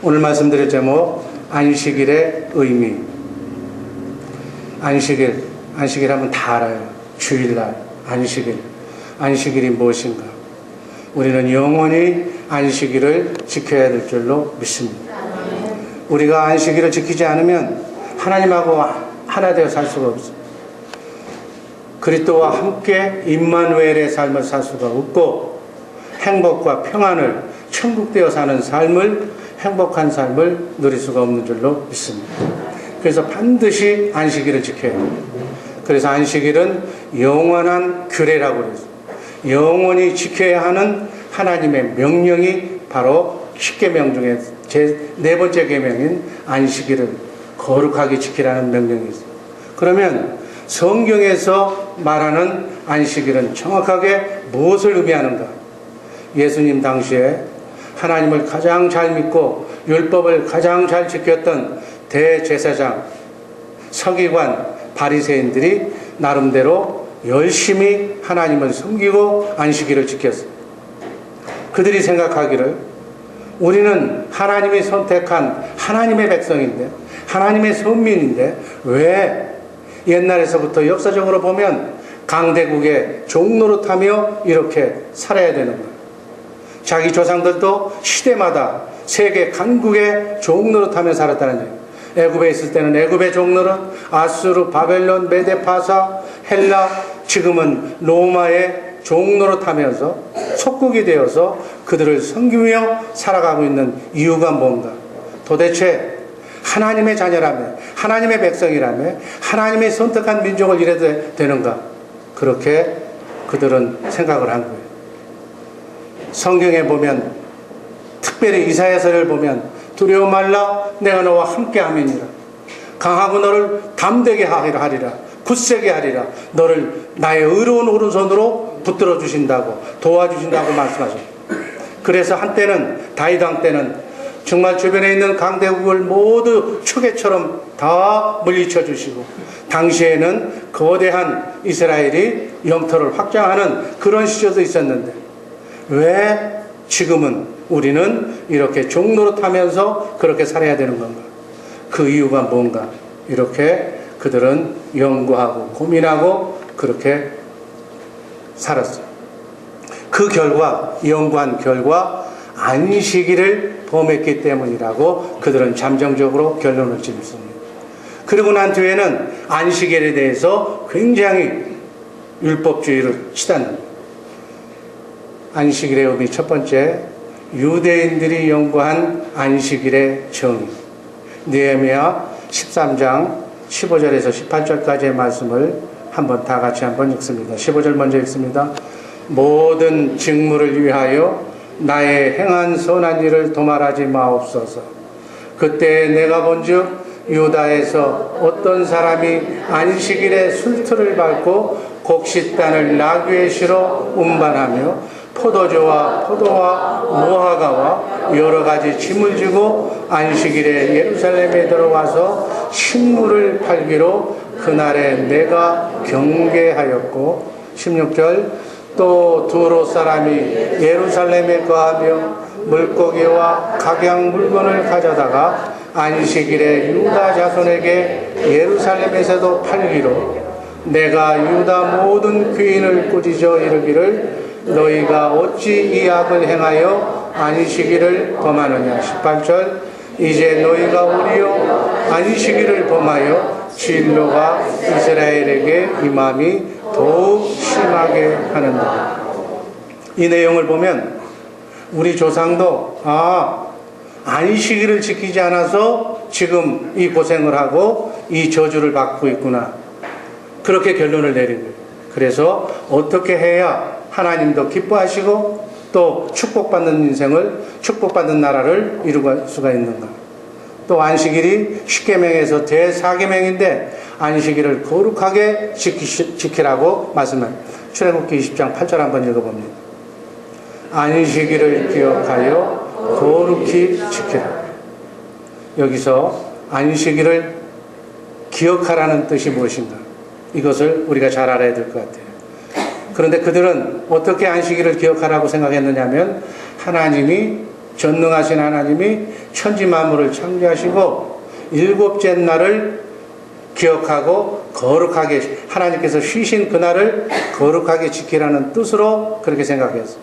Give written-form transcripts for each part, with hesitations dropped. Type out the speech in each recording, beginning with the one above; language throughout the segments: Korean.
오늘 말씀드릴 제목 안식일의 의미. 안식일 하면 다 알아요. 주일날, 안식일이 무엇인가. 우리는 영원히 안식일을 지켜야 될 줄로 믿습니다. 우리가 안식일을 지키지 않으면 하나님하고 하나 되어 살 수가 없어요. 그리스도와 함께 임마누엘의 삶을 살 수가 없고, 행복과 평안을 천국 되어 사는 삶을, 행복한 삶을 누릴 수가 없는 줄로 믿습니다. 그래서 반드시 안식일을 지켜야 해요. 그래서 안식일은 영원한 규례라고 그랬어요. 영원히 지켜야 하는 하나님의 명령이 바로 10계명 중에 제 4번째 계명인 안식일을 거룩하게 지키라는 명령이 있어요. 그러면 성경에서 말하는 안식일은 정확하게 무엇을 의미하는가? 예수님 당시에 하나님을 가장 잘 믿고 율법을 가장 잘 지켰던 대제사장, 서기관, 바리새인들이 나름대로 열심히 하나님을 섬기고 안식일을 지켰어요. 그들이 생각하기를 우리는 하나님이 선택한 하나님의 백성인데, 하나님의 선민인데 왜 옛날에서부터 역사적으로 보면 강대국의 종노릇하며 이렇게 살아야 되는 거예요. 자기 조상들도 시대마다 세계 강국의 종노릇하며 살았다는 얘기예요. 애굽에 있을 때는 애굽의 종노릇, 아수르, 바벨론, 메데파사, 헬라, 지금은 로마의 종노릇하면서 속국이 되어서 그들을 섬기며 살아가고 있는 이유가 뭔가? 도대체 하나님의 자녀라며, 하나님의 백성이라며, 하나님의 선택한 민족을 이래도 되는가? 그렇게 그들은 생각을 한 거예요. 성경에 보면, 특별히 이사야서를 보면 두려워 말라, 내가 너와 함께 함이니라. 강하고 너를 담대게 하리라. 굳세게 하리라. 너를 나의 의로운 오른손으로 붙들어 주신다고, 도와주신다고 말씀하셨어요. 그래서 한때는, 다윗 왕 때는 정말 주변에 있는 강대국을 모두 초계처럼 다 물리쳐 주시고, 당시에는 거대한 이스라엘이 영토를 확장하는 그런 시절도 있었는데, 왜 지금은 우리는 이렇게 종노릇하면서 그렇게 살아야 되는 건가? 그 이유가 뭔가? 이렇게 그들은 연구하고 고민하고 그렇게 살았어요. 그 결과, 연구한 결과 안식일을 범했기 때문이라고 그들은 잠정적으로 결론을 짓습니다. 그리고 난 뒤에는 안식일에 대해서 굉장히 율법주의를 치닫는, 안식일의 의미 첫 번째, 유대인들이 연구한 안식일의 정의. 느헤미야 13장 15절에서 18절까지의 말씀을 다 같이 한번 읽습니다. 15절 먼저 읽습니다. 모든 직무를 위하여 나의 행한 선한 일을 도말하지 마옵소서. 그때 내가 본즉 유다에서 어떤 사람이 안식일에 술틀을 밟고 곡식단을 나귀에 실어 운반하며 포도주와 포도와 무화과와 여러 가지 짐을 지고 안식일에 예루살렘에 들어와서 식물을 팔기로 그날에 내가 경계하였고, 16절, 또 두로 사람이 예루살렘에 거하며 물고기와 각양 물건을 가져다가 안식일에 유다 자손에게 예루살렘에서도 팔기로 내가 유다 모든 귀인을 꾸짖어 이르기를 너희가 어찌 이 악을 행하여 안식일을 범하느냐. 18절, 이제 너희가 오리요 안식일을 범하여 진노가 이스라엘에게 임함이 더욱 심하게 하는다. 이 내용을 보면 우리 조상도 안식일을 지키지 않아서 지금 이 고생을 하고 이 저주를 받고 있구나, 그렇게 결론을 내린 거예요. 그래서 어떻게 해야 하나님도 기뻐하시고 또 축복받는 인생을, 축복받는 나라를 이룰 수가 있는가? 또 안식일이 10계명에서 제4계명인데 안식일을 거룩하게 지키라고 말씀합니다. 출애굽기 20장 8절 한번 읽어봅니다. 안식일을 기억하여 거룩히 지키라. 여기서 안식일을 기억하라는 뜻이 무엇인가? 이것을 우리가 잘 알아야 될 것 같아요. 그런데 그들은 어떻게 안식일을 기억하라고 생각했느냐면, 하나님이 전능하신 하나님이 천지 만물을 창조하시고 일곱째 날을 기억하고 거룩하게, 하나님께서 쉬신 그날을 거룩하게 지키라는 뜻으로 그렇게 생각했어요.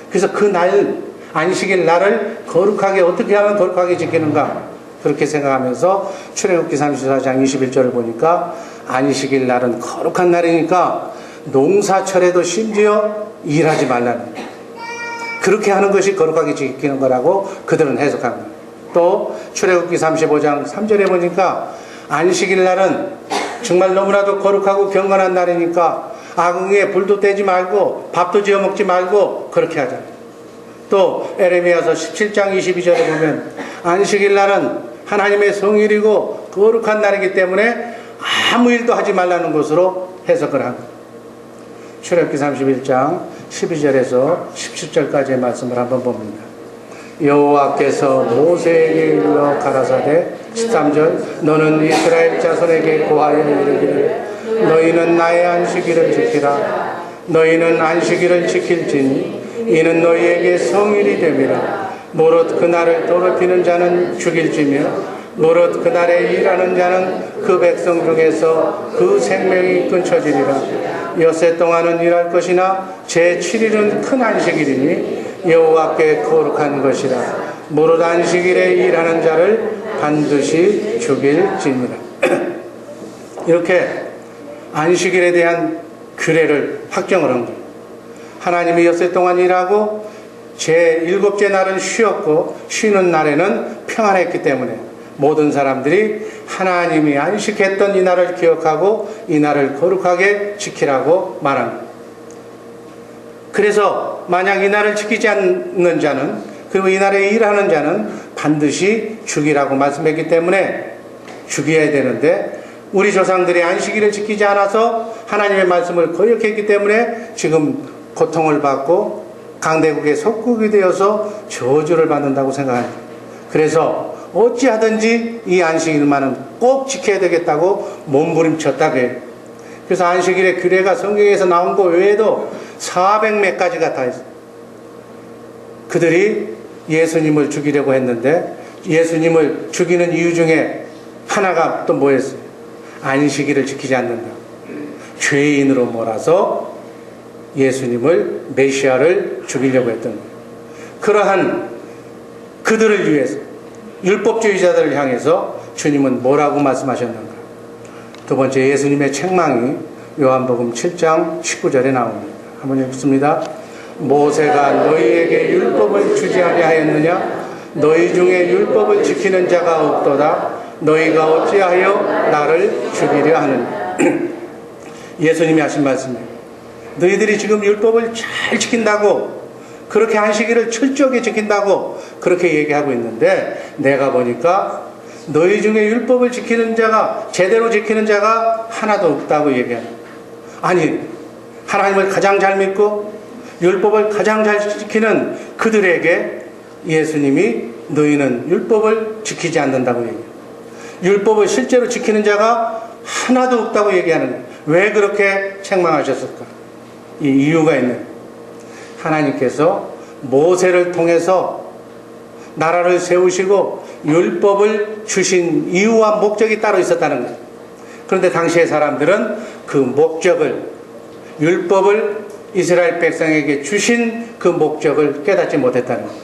그래서 그 날, 안식일 날을 거룩하게, 어떻게 하면 거룩하게 지키는가, 그렇게 생각하면서 출애굽기 34장 21절을 보니까 안식일 날은 거룩한 날이니까 농사철에도 심지어 일하지 말라는 거예요. 그렇게 하는 것이 거룩하게 지키는 거라고 그들은 해석한 거예요. 또 출애굽기 35장 3절에 보니까 안식일 날은 정말 너무나도 거룩하고 경건한 날이니까 아궁이에 불도 떼지 말고 밥도 지어 먹지 말고 그렇게 하자. 또 에레미야서 17장 22절에 보면 안식일 날은 하나님의 성일이고 거룩한 날이기 때문에 아무 일도 하지 말라는 것으로 해석을 한 거예요. 출애굽기 31장 12절에서 17절까지의 말씀을 한번 봅니다. 여호와께서 모세에게 일러 가라사대 13절 너는 이스라엘 자손에게 고하여 이르기를 너희는 나의 안식일을 지키라. 너희는 안식일을 지킬지니 이는 너희에게 성일이 됨이라. 무릇 그날을 더럽히는 자는 죽일지며 무릇 그날에 일하는 자는 그 백성 중에서 그 생명이 끊쳐지리라. 엿새 동안은 일할 것이나 제7일은 큰 안식일이니 여호와께 거룩한 것이라. 무릇 안식일에 일하는 자를 반드시 죽일지니라. 이렇게 안식일에 대한 규례를 확정을 한 거예요. 하나님이 엿새 동안 일하고 제7째 날은 쉬었고 쉬는 날에는 평안했기 때문에 모든 사람들이 하나님이 안식했던 이 날을 기억하고 이 날을 거룩하게 지키라고 말합니다. 그래서 만약 이 날을 지키지 않는 자는, 그리고 이 날에 일하는 자는 반드시 죽이라고 말씀했기 때문에 죽여야 되는데, 우리 조상들이 안식일을 지키지 않아서 하나님의 말씀을 거역했기 때문에 지금 고통을 받고 강대국의 속국이 되어서 저주를 받는다고 생각합니다. 그래서 어찌하든지 이 안식일만은 꼭 지켜야 되겠다고 몸부림쳤다고 해요. 그래서 안식일의 규례가 성경에서 나온 것 외에도 400몇 가지가 다 있어요. 그들이 예수님을 죽이려고 했는데 예수님을 죽이는 이유 중에 하나가 또 뭐였어요? 안식일을 지키지 않는다. 죄인으로 몰아서 예수님을, 메시아를 죽이려고 했던 거예요. 그러한 그들을 위해서, 율법주의자들을 향해서 주님은 뭐라고 말씀하셨는가? 두 번째, 예수님의 책망이 요한복음 7장 19절에 나옵니다. 한번 읽습니다. 모세가 너희에게 율법을 주지 아니하였느냐? 너희 중에 율법을 지키는 자가 없도다. 너희가 어찌하여 나를 죽이려 하느냐? 예수님이 하신 말씀이에요. 너희들이 지금 율법을 잘 지킨다고, 그렇게 안식일을 철저하게 지킨다고 그렇게 얘기하고 있는데, 내가 보니까 너희 중에 율법을 지키는 자가, 제대로 지키는 자가 하나도 없다고 얘기합니다. 아니, 하나님을 가장 잘 믿고 율법을 가장 잘 지키는 그들에게 예수님이 너희는 율법을 지키지 않는다고 얘기해요. 율법을 실제로 지키는 자가 하나도 없다고 얘기하는 거예요. 왜 그렇게 책망하셨을까? 이 이유가 있는, 하나님께서 모세를 통해서 나라를 세우시고 율법을 주신 이유와 목적이 따로 있었다는 거예요. 그런데 당시의 사람들은 그 목적을, 율법을 이스라엘 백성에게 주신 그 목적을 깨닫지 못했다는 거예요.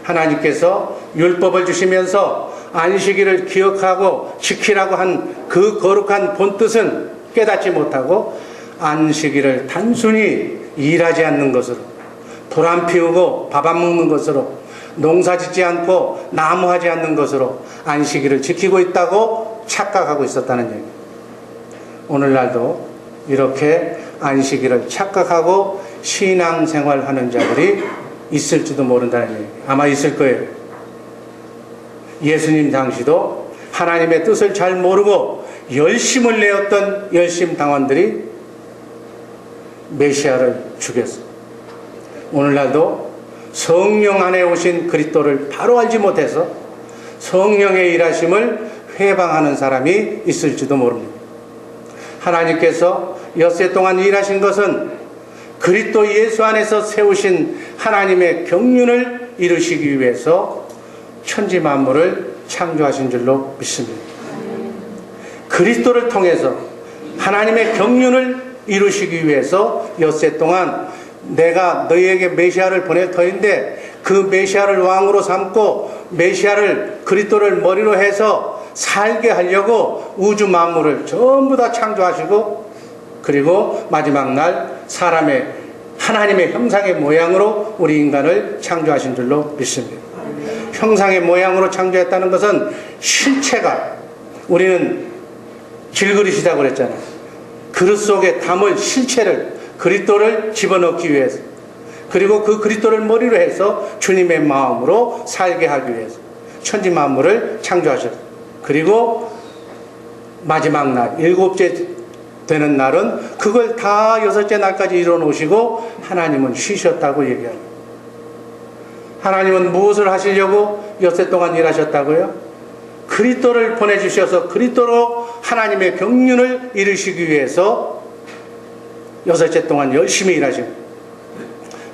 하나님께서 율법을 주시면서 안식일을 기억하고 지키라고 한 그 거룩한 본뜻은 깨닫지 못하고 안식일을 단순히 일하지 않는 것으로, 불 안 피우고 밥 안 먹는 것으로, 농사 짓지 않고 나무하지 않는 것으로 안식일을 지키고 있다고 착각하고 있었다는 얘기예요. 오늘날도 이렇게 안식일을 착각하고 신앙생활하는 자들이 있을지도 모른다는 얘기예요. 아마 있을 거예요. 예수님 당시도 하나님의 뜻을 잘 모르고 열심을 내었던 열심당원들이 메시아를 죽였어요. 오늘날도 성령 안에 오신 그리스도를 바로 알지 못해서 성령의 일하심을 회방하는 사람이 있을지도 모릅니다. 하나님께서 엿새 동안 일하신 것은 그리스도 예수 안에서 세우신 하나님의 경륜을 이루시기 위해서 천지 만물을 창조하신 줄로 믿습니다. 그리스도를 통해서 하나님의 경륜을 이루시기 위해서 엿새 동안 내가 너희에게 메시아를 보낼 터인데 그 메시아를 왕으로 삼고 메시아를 그리스도를 머리로 해서 살게 하려고 우주 만물을 전부 다 창조하시고 그리고 마지막 날 사람의 하나님의 형상의 모양으로 우리 인간을 창조하신 줄로 믿습니다. 형상의 모양으로 창조했다는 것은 실체가 우리는 질그릇이라고 그랬잖아요. 그릇 속에 담을 실체를 그리스도를 집어넣기 위해서 그리고 그 그리스도를 머리로 해서 주님의 마음으로 살게 하기 위해서 천지 만물을 창조하셨어요. 그리고 마지막 날 일곱째 되는 날은 그걸 다 여섯째 날까지 이뤄 놓으시고 하나님은 쉬셨다고 얘기합니다. 하나님은 무엇을 하시려고 엿새 동안 일하셨다고요? 그리스도를 보내주셔서 그리스도로 하나님의 경륜을 이루시기 위해서 여섯째 동안 열심히 일하십니다.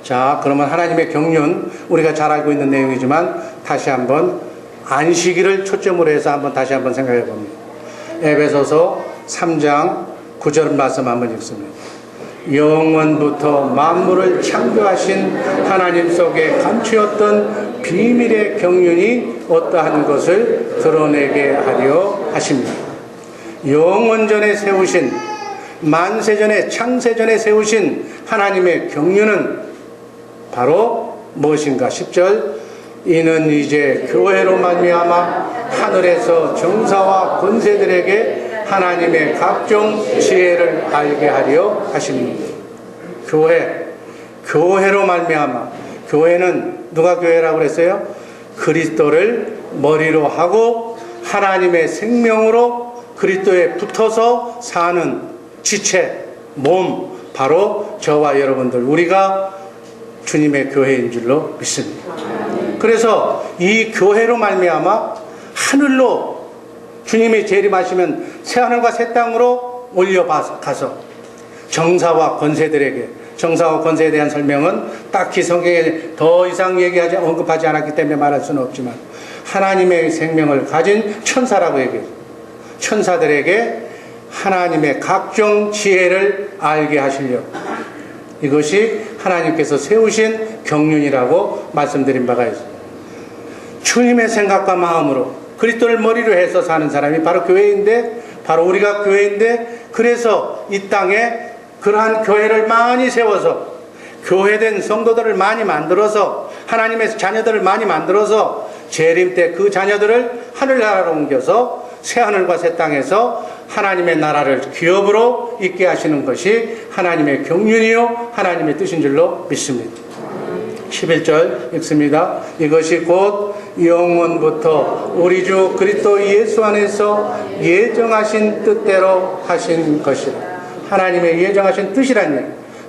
자, 그러면 하나님의 경륜 우리가 잘 알고 있는 내용이지만 다시 한번 안식일을 초점으로 해서 다시 한번 생각해 봅니다. 에베소서 3장 9절 말씀 한번 읽습니다. 영원부터 만물을 창조하신 하나님 속에 감추었던 비밀의 경륜이 어떠한 것을 드러내게 하려 하십니다. 영원전에 세우신 만세전에 창세전에 세우신 하나님의 경륜은 바로 무엇인가? 10절 이는 이제 교회로 말미암아 하늘에서 정사와 권세들에게 하나님의 각종 지혜를 알게 하려 하십니다. 교회로 말미암아 교회는 누가 교회라고 그랬어요? 그리스도를 머리로 하고 하나님의 생명으로 그리스도에 붙어서 사는 지체, 몸, 바로 저와 여러분들 우리가 주님의 교회인 줄로 믿습니다. 그래서 이 교회로 말미암아 하늘로 주님이 재림하시면 새하늘과 새 땅으로 올려가서 정사와 권세들에게 정사와 권세에 대한 설명은 딱히 성경에 더 이상 언급하지 않았기 때문에 말할 수는 없지만 하나님의 생명을 가진 천사라고 얘기해요. 천사들에게 하나님의 각종 지혜를 알게 하시려고 이것이 하나님께서 세우신 경륜이라고 말씀드린 바가 있습니다. 주님의 생각과 마음으로 그리스도를 머리로 해서 사는 사람이 바로 교회인데 바로 우리가 교회인데 그래서 이 땅에 그러한 교회를 많이 세워서 교회된 성도들을 많이 만들어서 하나님의 자녀들을 많이 만들어서 재림 때 그 자녀들을 하늘나라로 옮겨서 새하늘과 새 땅에서 하나님의 나라를 기업으로 있게 하시는 것이 하나님의 경륜이요 하나님의 뜻인 줄로 믿습니다. 11절 읽습니다. 이것이 곧 영원부터 우리 주 그리스도 예수 안에서 예정하신 뜻대로 하신 것이라. 하나님의 예정하신 뜻이라니.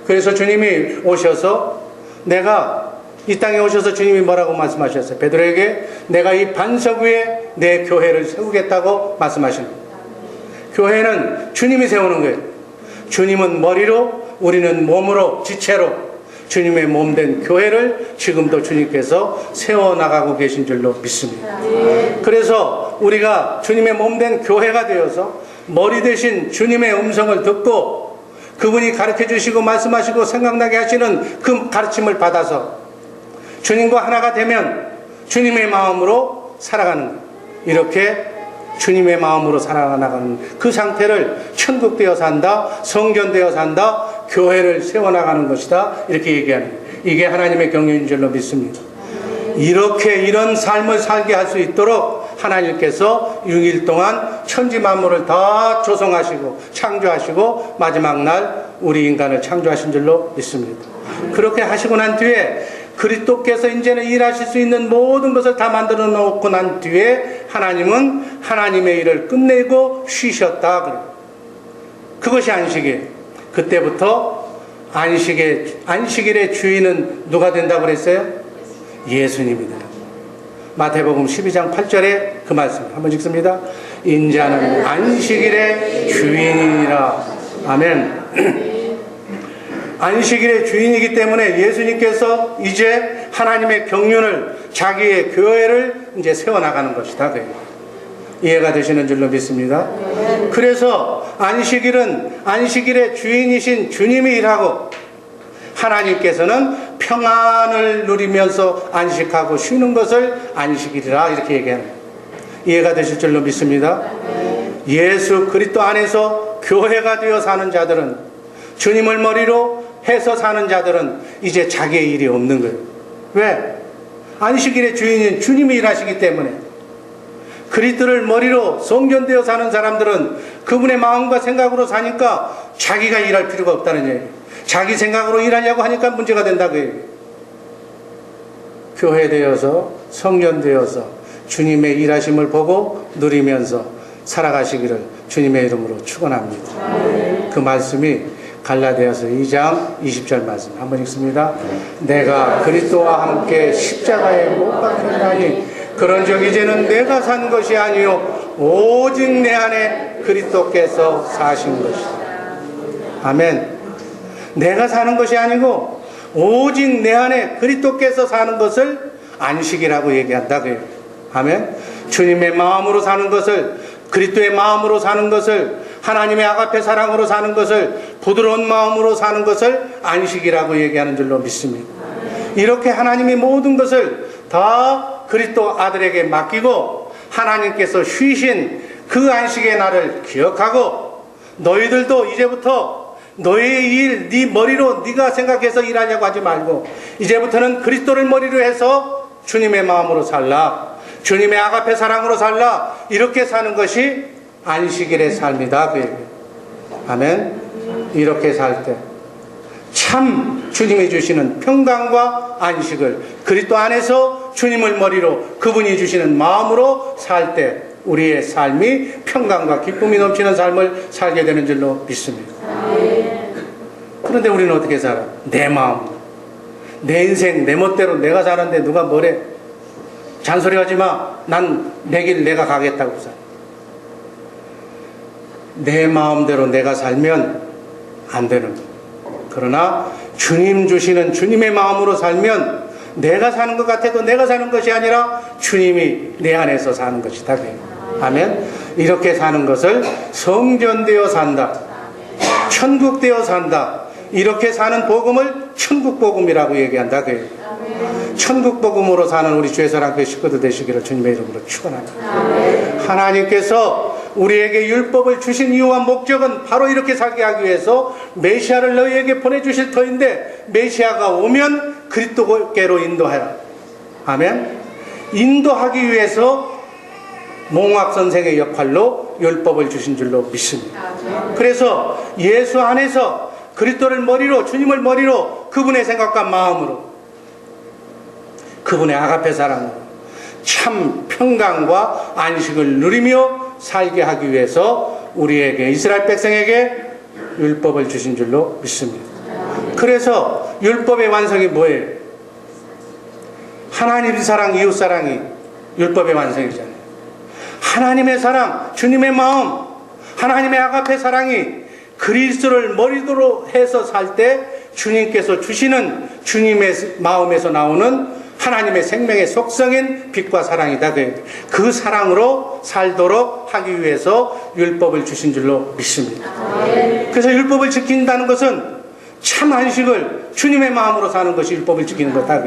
그래서 주님이 오셔서 내가 이 땅에 오셔서 주님이 뭐라고 말씀하셨어요? 베드로에게 내가 이 반석 위에 내 교회를 세우겠다고 말씀하신 거예요. 교회는 주님이 세우는 거예요. 주님은 머리로 우리는 몸으로 지체로 주님의 몸된 교회를 지금도 주님께서 세워나가고 계신 줄로 믿습니다. 그래서 우리가 주님의 몸된 교회가 되어서 머리 대신 주님의 음성을 듣고 그분이 가르쳐 주시고 말씀하시고 생각나게 하시는 그 가르침을 받아서 주님과 하나가 되면 주님의 마음으로 살아가는 거예요. 이렇게 주님의 마음으로 살아나가는 그 상태를 천국되어 산다, 성전되어 산다, 교회를 세워나가는 것이다 이렇게 얘기하는 거예요. 이게 하나님의 경륜인 줄로 믿습니다. 이렇게 이런 삶을 살게 할 수 있도록 하나님께서 6일 동안 천지 만물을 다 조성하시고 창조하시고 마지막 날 우리 인간을 창조하신 줄로 믿습니다. 그렇게 하시고 난 뒤에 그리스도께서 이제는 일하실 수 있는 모든 것을 다 만들어 놓고 난 뒤에 하나님은 하나님의 일을 끝내고 쉬셨다. 그것이 안식이에요. 그때부터 안식일의 주인은 누가 된다고 그랬어요? 예수님이다. 마태복음 12장 8절에 그 말씀 한번 읽습니다. 인자는 안식일의 주인이니라. 아멘. 안식일의 주인이기 때문에 예수님께서 이제 하나님의 경륜을, 자기의 교회를 이제 세워나가는 것이다. 이해가 되시는 줄로 믿습니다. 그래서 안식일은 안식일의 주인이신 주님이 일하고, 하나님께서는 평안을 누리면서 안식하고 쉬는 것을 안식일이라 이렇게 얘기하는 거예요. 이해가 되실 줄로 믿습니다. 예수 그리스도 안에서 교회가 되어 사는 자들은, 주님을 머리로 해서 사는 자들은 이제 자기의 일이 없는 거예요. 왜? 안식일의 주인인 주님이 일하시기 때문에. 그리스도를 머리로 성전되어 사는 사람들은 그분의 마음과 생각으로 사니까 자기가 일할 필요가 없다는 얘기예요. 자기 생각으로 일하려고 하니까 문제가 된다고 해요. 교회 되어서, 성전 되어서 주님의 일하심을 보고 누리면서 살아가시기를 주님의 이름으로 축원합니다. 그 말씀이 갈라디아서 2장 20절 말씀 한번 읽습니다. 내가 그리스도와 함께 십자가에 못 박혔나니 그런즉 이제는 내가 산 것이 아니요 오직 내 안에 그리스도께서 사신 것이다. 아멘. 내가 사는 것이 아니고 오직 내 안에 그리스도께서 사는 것을 안식이라고 얘기한다. 아멘. 주님의 마음으로 사는 것을, 그리스도의 마음으로 사는 것을, 하나님의 아가페 사랑으로 사는 것을, 부드러운 마음으로 사는 것을 안식이라고 얘기하는 줄로 믿습니다. 이렇게 하나님이 모든 것을 다 그리스도 아들에게 맡기고 하나님께서 쉬신 그 안식의 날을 기억하고, 너희들도 이제부터 너의 일, 네 머리로 네가 생각해서 일하려고 하지 말고 이제부터는 그리스도를 머리로 해서 주님의 마음으로 살라, 주님의 아가페 사랑으로 살라, 이렇게 사는 것이 안식일의 삶이다. 그 얘기예요. 아멘. 이렇게 살 때 참 주님이 주시는 평강과 안식을, 그리스도 안에서 주님을 머리로 그분이 주시는 마음으로 살 때 우리의 삶이 평강과 기쁨이 넘치는 삶을 살게 되는 줄로 믿습니다. 그런데 우리는 어떻게 살아? 내 마음, 내 인생, 내 멋대로 내가 사는데 누가 뭐래? 잔소리하지 마. 난 내 길 내가 가겠다고 살아. 내 마음대로 내가 살면 안 되는 거예요. 그러나 주님 주시는 주님의 마음으로 살면 내가 사는 것 같아도 내가 사는 것이 아니라 주님이 내 안에서 사는 것이다. 아멘. 이렇게 사는 것을 성전되어 산다, 천국되어 산다, 이렇게 사는 복음을 천국복음이라고 얘기한다. 천국복음으로 사는 우리 주의 사랑교회 식구들 되시기를 주님의 이름으로 축원합니다. 하나님께서 우리에게 율법을 주신 이유와 목적은 바로 이렇게 살게 하기 위해서 메시아를 너희에게 보내주실 터인데, 메시아가 오면 그리스도께로 인도하여, 아멘, 인도하기 위해서 몽학 선생의 역할로 율법을 주신 줄로 믿습니다. 그래서 예수 안에서 그리스도를 머리로, 주님을 머리로, 그분의 생각과 마음으로, 그분의 아가페 사랑으로 참 평강과 안식을 누리며 살게 하기 위해서 우리에게, 이스라엘 백성에게 율법을 주신 줄로 믿습니다. 그래서 율법의 완성이 뭐예요? 하나님 사랑, 이웃 사랑이 율법의 완성이잖아요. 하나님의 사랑, 주님의 마음, 하나님의 아가페 사랑이 그리스도를 머리로 해서 살 때 주님께서 주시는 주님의 마음에서 나오는 하나님의 생명의 속성인 빛과 사랑이다. 그 사랑으로 살도록 하기 위해서 율법을 주신 줄로 믿습니다. 그래서 율법을 지킨다는 것은 참 안식을 주님의 마음으로 사는 것이 율법을 지키는 거다.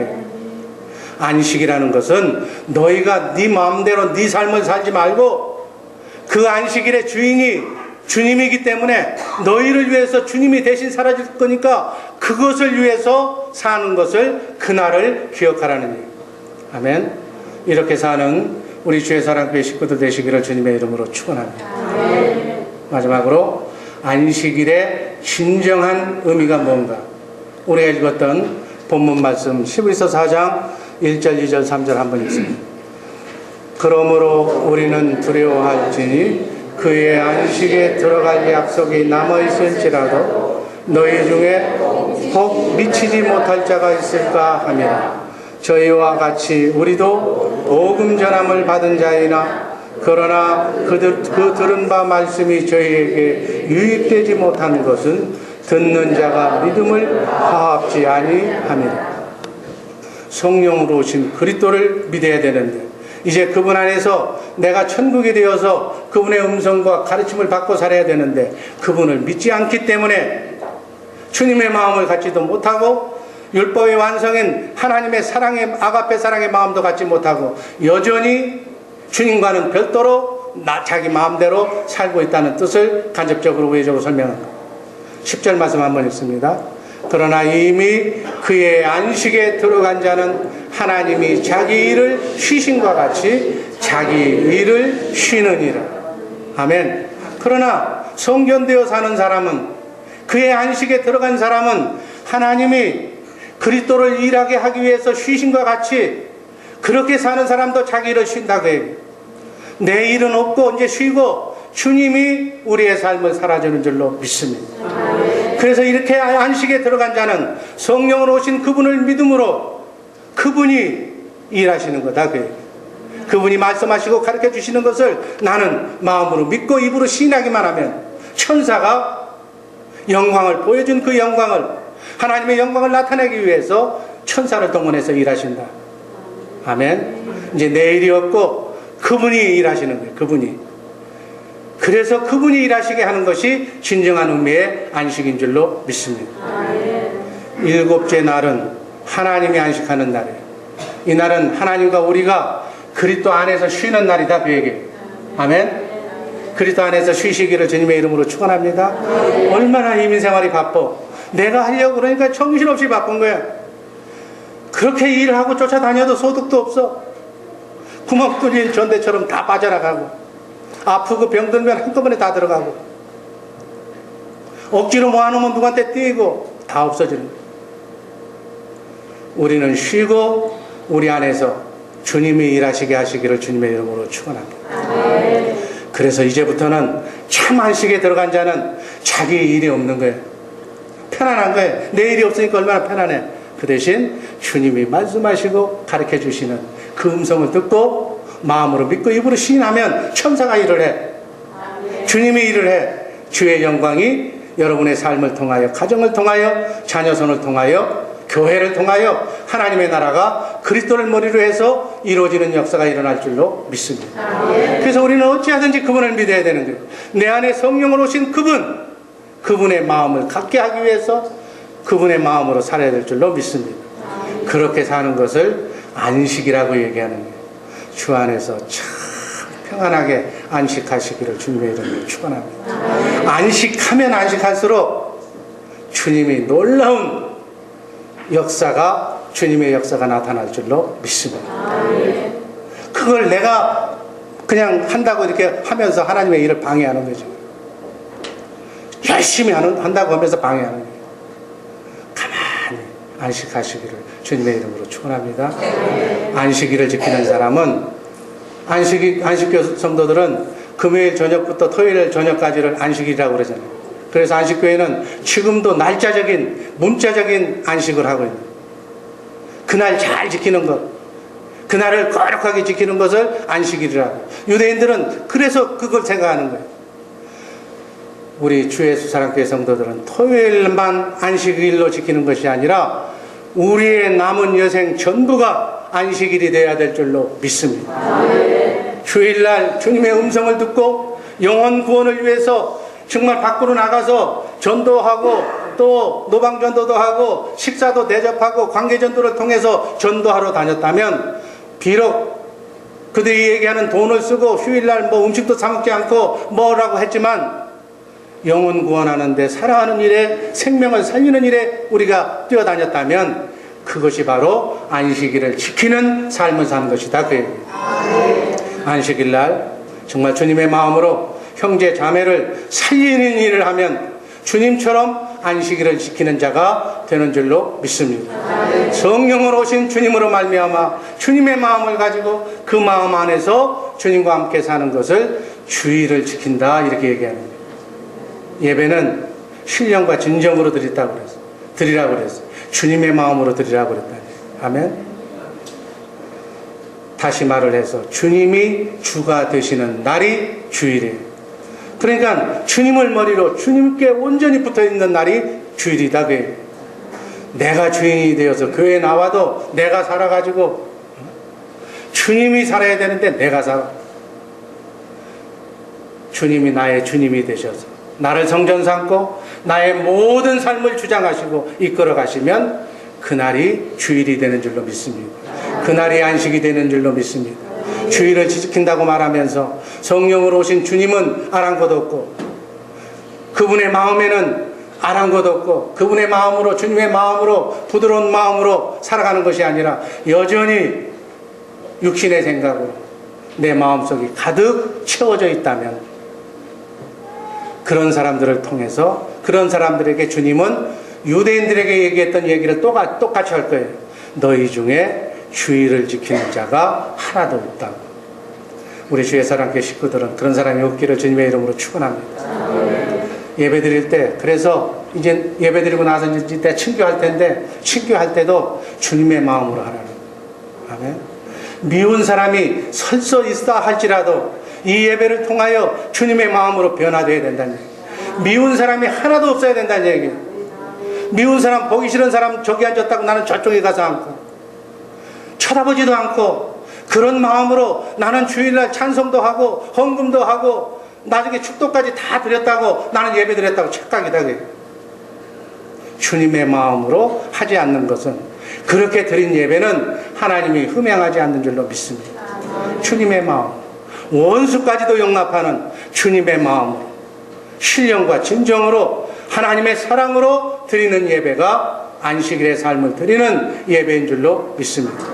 안식이라는 것은 너희가 네 마음대로 네 삶을 살지 말고 그 안식일의 주인이 주님이기 때문에 너희를 위해서 주님이 대신 사라질 거니까 그것을 위해서 사는 것을, 그날을 기억하라는 얘기. 아멘. 이렇게 사는 우리 주의 사랑교회 식구들 되시기를 주님의 이름으로 축원합니다. 마지막으로 안식일의 진정한 의미가 뭔가, 우리가 읽었던 본문 말씀 히브리서 4장 1절, 2절, 3절 한번 읽습니다. 그러므로 우리는 두려워할지니 그의 안식에 들어갈 약속이 남아있을지라도 너희 중에 혹 미치지 못할 자가 있을까 하며, 저희와 같이 우리도 복음 전함을 받은 자이나 그러나 그 들은 바 말씀이 저희에게 유익되지 못하는 것은 듣는 자가 믿음을 화합지 아니함이라. 성령으로 오신 그리스도를 믿어야 되는데 이제 그분 안에서 내가 천국이 되어서 그분의 음성과 가르침을 받고 살아야 되는데 그분을 믿지 않기 때문에 주님의 마음을 갖지도 못하고 율법의 완성인 하나님의 사랑의 아가페 사랑의 마음도 갖지 못하고 여전히 주님과는 별도로 자기 마음대로 살고 있다는 뜻을 간접적으로 우회적으로 설명합니다. 10절 말씀 한번 읽습니다. 그러나 이미 그의 안식에 들어간 자는 하나님이 자기 일을 쉬신과 같이 자기 일을 쉬느니라. 아멘. 그러나 성전되어 사는 사람은, 그의 안식에 들어간 사람은 하나님이 그리스도를 일하게 하기 위해서 쉬신과 같이 그렇게 사는 사람도 자기 일을 쉰다고 해요. 내 일은 없고 이제 쉬고 주님이 우리의 삶을 살아주는 줄로 믿습니다. 그래서 이렇게 안식에 들어간 자는 성령으로 오신 그분을 믿음으로 그분이 일하시는 거다. 그분이 말씀하시고 가르쳐 주시는 것을 나는 마음으로 믿고 입으로 시인하기만 하면 천사가 영광을 보여준 그 영광을, 하나님의 영광을 나타내기 위해서 천사를 동원해서 일하신다. 아멘. 이제 내 일이 없고 그분이 일하시는 거예요. 그분이. 그래서 그분이 일하시게 하는 것이 진정한 의미의 안식인 줄로 믿습니다. 일곱째 날은 하나님이 안식하는 날이에요. 이 날은 하나님과 우리가 그리스도 안에서 쉬는 날이다. 그 얘기예요. 아멘. 그리스도 안에서 쉬시기를 주님의 이름으로 축원합니다. 얼마나 이민생활이 바빠. 내가 하려고 그러니까 정신없이 바쁜 거야. 그렇게 일하고 쫓아다녀도 소득도 없어. 구멍 뚫린 전대처럼 다 빠져나가고, 아프고 병들면 한꺼번에 다 들어가고, 억지로 모아놓으면 누구한테 띄고 다 없어지는 거야. 우리는 쉬고 우리 안에서 주님이 일하시게 하시기를 주님의 이름으로 축원합니다. 그래서 이제부터는 참 안식에 들어간 자는 자기 일이 없는 거예요. 편안한 거예요. 내 일이 없으니까 얼마나 편안해. 그 대신 주님이 말씀하시고 가르쳐 주시는 그 음성을 듣고 마음으로 믿고 입으로 시인하면 천사가 일을 해. 주님이 일을 해. 주의 영광이 여러분의 삶을 통하여, 가정을 통하여, 자녀손을 통하여, 교회를 통하여 하나님의 나라가 그리스도를 머리로 해서 이루어지는 역사가 일어날 줄로 믿습니다. 그래서 우리는 어찌하든지 그분을 믿어야 되는 거예요. 내 안에 성령으로 오신 그분의 마음을 갖게 하기 위해서 그분의 마음으로 살아야 될 줄로 믿습니다. 그렇게 사는 것을 안식이라고 얘기하는 거예요. 주 안에서 참 평안하게 안식하시기를 주님의 이름으로 축원합니다. 안식하면 안식할수록 주님이 놀라운 역사가, 주님의 역사가 나타날 줄로 믿습니다. 그걸 내가 그냥 한다고 이렇게 하면서 하나님의 일을 방해하는 거죠. 열심히 한다고 하면서 방해하는 거예요. 가만히 안식하시기를 주님의 이름으로 축원합니다. 안식일을 지키는 사람은, 안식교 성도들은 금요일 저녁부터 토요일 저녁까지를 안식일이라고 그러잖아요. 그래서 안식교회는 지금도 날짜적인, 문자적인 안식을 하고 있는, 그날 잘 지키는 것, 그날을 거룩하게 지키는 것을 안식일이라고. 유대인들은 그래서 그걸 생각하는 거예요. 우리 주 예수 사랑교회 성도들은 토요일만 안식일로 지키는 것이 아니라 우리의 남은 여생 전부가 안식일이 되어야 될 줄로 믿습니다. 주일날 주님의 음성을 듣고 영혼 구원을 위해서 정말 밖으로 나가서 전도하고, 또 노방전도도 하고 식사도 대접하고 관계전도를 통해서 전도하러 다녔다면, 비록 그들이 얘기하는 돈을 쓰고 휴일날 음식도 사 먹지 않고 뭐라고 했지만, 영혼 구원하는데, 살아가는 일에, 생명을 살리는 일에 우리가 뛰어다녔다면 그것이 바로 안식일을 지키는 삶을 사는 것이다. 그 안식일날 정말 주님의 마음으로 형제 자매를 살리는 일을 하면 주님처럼 안식일을 지키는 자가 되는 줄로 믿습니다. 성령으로 오신 주님으로 말미암아 주님의 마음을 가지고 그 마음 안에서 주님과 함께 사는 것을 주일을 지킨다, 이렇게 얘기하는 거예요. 예배는 신령과 진정으로 드리라고 그랬어요. 주님의 마음으로 드리라고 그랬다니. 아멘. 다시 말을 해서 주님이 주가 되시는 날이 주일이에요. 그러니까 주님을 머리로 주님께 온전히 붙어있는 날이 주일이다. 내가 주인이 되어서 교회에 나와도 내가 살아가지고 주님이 살아야 되는데 내가 살아. 주님이 나의 주님이 되셔서 나를 성전 삼고 나의 모든 삶을 주장하시고 이끌어 가시면 그날이 주일이 되는 줄로 믿습니다. 그날이 안식이 되는 줄로 믿습니다. 주일을 지킨다고 말하면서 성령으로 오신 주님은 아랑곳 없고 그분의 마음에는 아랑곳 없고 그분의 마음으로 주님의 마음으로 부드러운 마음으로 살아가는 것이 아니라 여전히 육신의 생각으로 내 마음속이 가득 채워져 있다면 그런 사람들을 통해서 그런 사람들에게 주님은 유대인들에게 얘기했던 얘기를 똑같이 할 거예요. 너희 중에 주일을 지키는 자가 하나도 없다고. 우리 주의 사랑교회 식구들은 그런 사람이 없기를 주님의 이름으로 축원합니다. 예배 드릴 때 그래서 이제 예배 드리고 나서 이제 친교할 텐데 친교할 때도 주님의 마음으로 하라는 거예요. 아멘. 미운 사람이 설서 있다 할지라도 이 예배를 통하여 주님의 마음으로 변화되어야 된다는 얘기예요. 미운 사람이 하나도 없어야 된다는 얘기예요. 미운 사람, 보기 싫은 사람 저기 앉았다고 나는 저쪽에 가서 앉고 쳐다보지도 않고 그런 마음으로 나는 주일날 찬송도 하고 헌금도 하고 나중에 축도까지 다 드렸다고 나는 예배 드렸다고 착각이다. 주님의 마음으로 하지 않는 것은 그렇게 드린 예배는 하나님이 흠양하지 않는 줄로 믿습니다. 주님의 마음, 원수까지도 용납하는 주님의 마음으로 신령과 진정으로 하나님의 사랑으로 드리는 예배가 안식일의 삶을 드리는 예배인 줄로 믿습니다.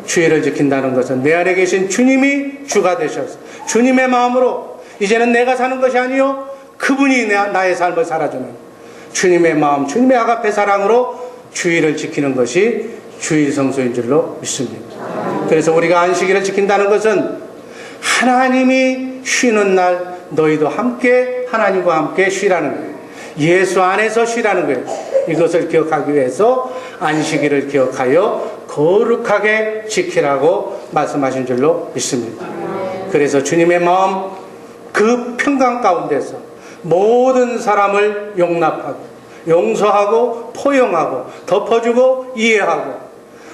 주일을 지킨다는 것은 내 안에 계신 주님이 주가 되셔서 주님의 마음으로 이제는 내가 사는 것이 아니요 그분이 나의 삶을 살아주는 주님의 마음, 주님의 아가페 사랑으로 주일을 지키는 것이 주일 성수인 줄로 믿습니다. 그래서 우리가 안식일을 지킨다는 것은 하나님이 쉬는 날 너희도 함께 하나님과 함께 쉬라는 거예요. 예수 안에서 쉬라는 거예요. 이것을 기억하기 위해서 안식일을 기억하여 거룩하게 지키라고 말씀하신 줄로 믿습니다. 그래서 주님의 마음 그 평강 가운데서 모든 사람을 용납하고 용서하고 포용하고 덮어주고 이해하고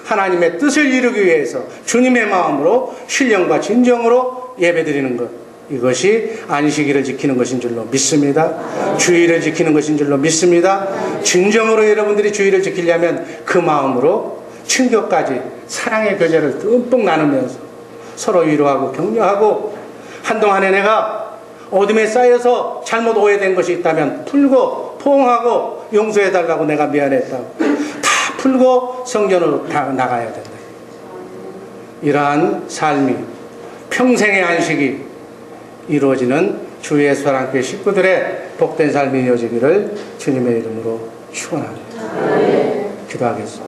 하나님의 뜻을 이루기 위해서 주님의 마음으로 신령과 진정으로 예배드리는 것, 이것이 안식일을 지키는 것인 줄로 믿습니다. 주일을 지키는 것인 줄로 믿습니다. 진정으로 여러분들이 주일을 지키려면 그 마음으로 친교까지 사랑의 교제를 듬뿍 나누면서 서로 위로하고 격려하고 한동안에 내가 어둠에 쌓여서 잘못 오해된 것이 있다면 풀고 포옹하고 용서해달라고 내가 미안했다고 다 풀고 성전으로 다 나가야 된다. 이러한 삶이 평생의 안식이 이루어지는 주의 사랑교회 식구들의 복된 삶이 이어지기를 주님의 이름으로 축원합니다. 기도하겠습니다.